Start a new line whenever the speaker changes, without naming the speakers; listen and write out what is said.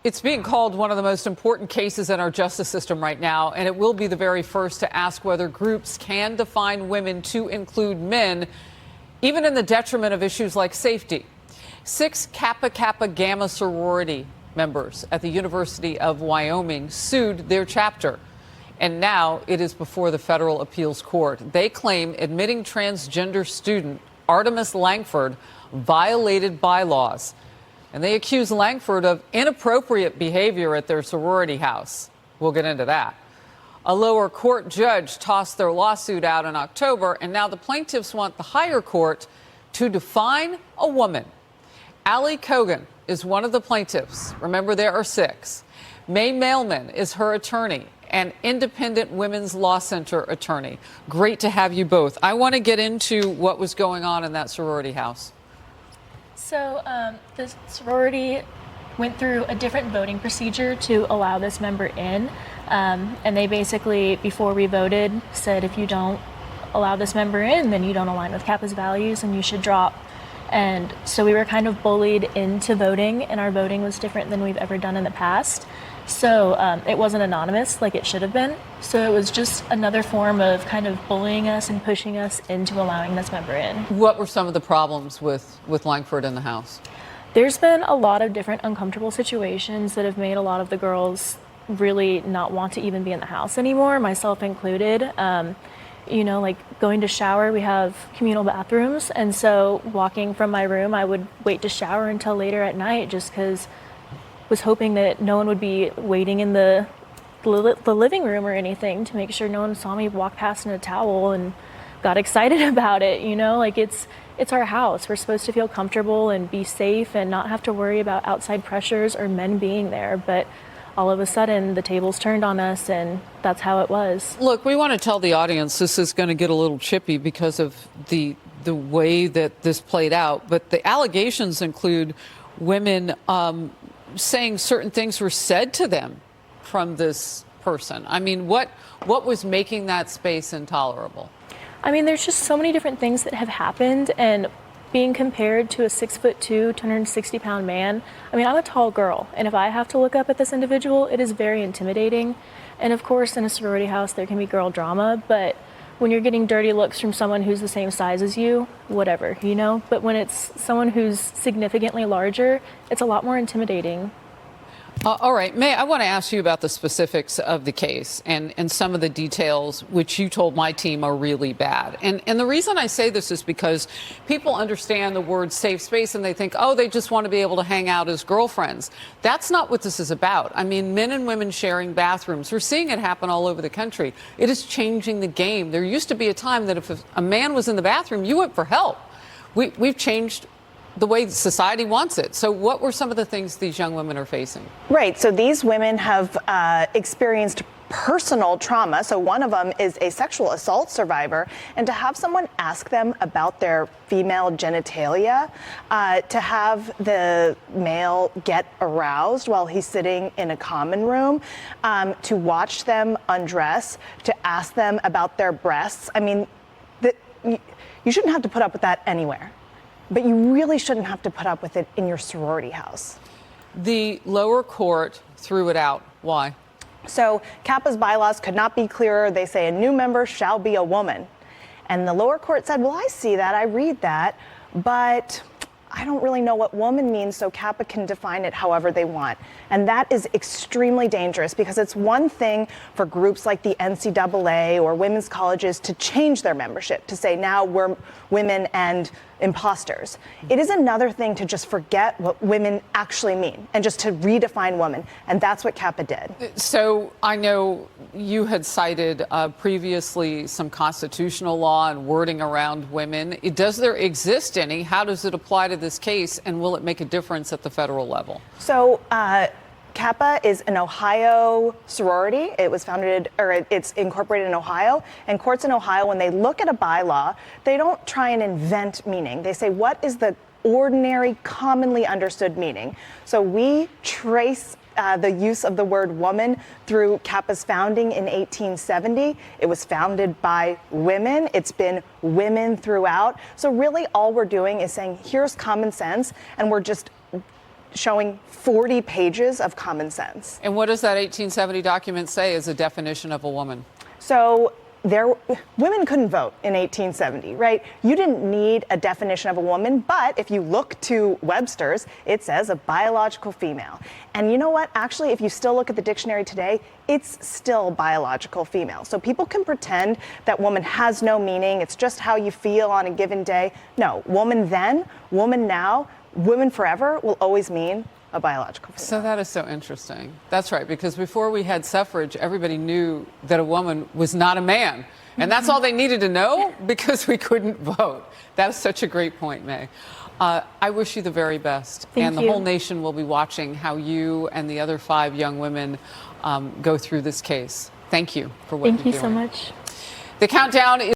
It's being called one of the most important cases in our justice system right now, and it will be the very first to ask whether groups can define women to include men, even in the detriment of issues like safety. 6 Kappa Kappa Gamma sorority members at the University of Wyoming sued their chapter, and now it is before the federal appeals court. They claim admitting transgender student Artemis Langford violated bylaws. And they accuse Langford of inappropriate behavior at their sorority house. We'll get into that. A lower court judge tossed their lawsuit out in October, and now the plaintiffs want the higher court to define a woman. Allie Kogan is one of the plaintiffs. Remember, there are 6. May Mailman is her attorney, and Independent Women's Law Center attorney. Great to have you both. I want to get into what was going on in that sorority house.
So the sorority went through a different voting procedure to allow this member in. And they basically, before we voted, said if you don't allow this member in, then you don't align with Kappa's values and you should drop. And so we were kind of bullied into voting, and our voting was different than we've ever done in the past. So it wasn't anonymous like it should have been. So it was just another form of kind of bullying us and pushing us into allowing this member in.
What were some of the problems with Langford in the house?
There's been a lot of different uncomfortable situations that have made a lot of the girls really not want to even be in the house anymore, myself included. You know, like going to shower, we have communal bathrooms. And so walking from my room, I would wait to shower until later at night just because was hoping that no one would be waiting in the living room or anything to make sure no one saw me walk past in a towel and got excited about it. You know, like it's our house. We're supposed to feel comfortable and be safe and not have to worry about outside pressures or men being there. But all of a sudden the tables turned on us, and that's how it was.
Look, we want to tell the audience this is going to get a little chippy because of the way that this played out. But the allegations include women saying certain things were said to them from this person. I mean, what was making that space intolerable?
I mean, there's just so many different things that have happened, and being compared to a 6'2", 260-pound man. I mean, I'm a tall girl, and if I have to look up at this individual, it is very intimidating. And of course, in a sorority house, there can be girl drama, but when you're getting dirty looks from someone who's the same size as you, whatever, you know? But when it's someone who's significantly larger, it's a lot more intimidating.
All right, May, I want to ask you about the specifics of the case and some of the details which you told my team are really bad. And the reason I say this is because people understand the word safe space and they think, oh, they just want to be able to hang out as girlfriends. That's not what this is about. I mean, men and women sharing bathrooms. We're seeing it happen all over the country. It is changing the game. There used to be a time that if a man was in the bathroom, you went for help. We've changed the way society wants it. So what were some of the things these young women are facing?
Right. So these women have experienced personal trauma. So one of them is a sexual assault survivor. And to have someone ask them about their female genitalia, to have the male get aroused while he's sitting in a common room, to watch them undress, to ask them about their breasts. I mean, you shouldn't have to put up with that anywhere. But you really shouldn't have to put up with it in your sorority house.
The lower court threw it out. Why?
So Kappa's bylaws could not be clearer. They say a new member shall be a woman. And the lower court said, well, I see that, I read that, but I don't really know what woman means, so Kappa can define it however they want. And that is extremely dangerous because it's one thing for groups like the NCAA or women's colleges to change their membership, to say now we're women and imposters. It is another thing to just forget what women actually mean and just to redefine woman. And that's what Kappa did.
So I know you had cited previously some constitutional law and wording around women. Does there exist any? How does it apply to this case? And will it make a difference at the federal level?
So Kappa is an Ohio sorority. It was founded, or it's incorporated in Ohio. And courts in Ohio, when they look at a bylaw, they don't try and invent meaning. They say, what is the ordinary, commonly understood meaning? So we trace the use of the word woman through Kappa's founding in 1870. It was founded by women. It's been women throughout. So really all we're doing is saying, here's common sense, and we're just showing 40 pages of common sense.
And what does that 1870 document say is a definition of a woman?
So women couldn't vote in 1870, right? You didn't need a definition of a woman, but if you look to Webster's, it says a biological female. And you know what? Actually, if you still look at the dictionary today, it's still biological female. So people can pretend that woman has no meaning. It's just how you feel on a given day. No, woman then, woman now, women forever will always mean a biological female.
So that is so interesting. That's right, because before we had suffrage, everybody knew that a woman was not a man. And that's all they needed to know because we couldn't vote. That is such a great point, May. I wish you the very best.
Thank
and the
you.
whole nation will be watching how you and the other 5 young women go through this case. Thank you for what you're doing.
Thank you so much.
The countdown is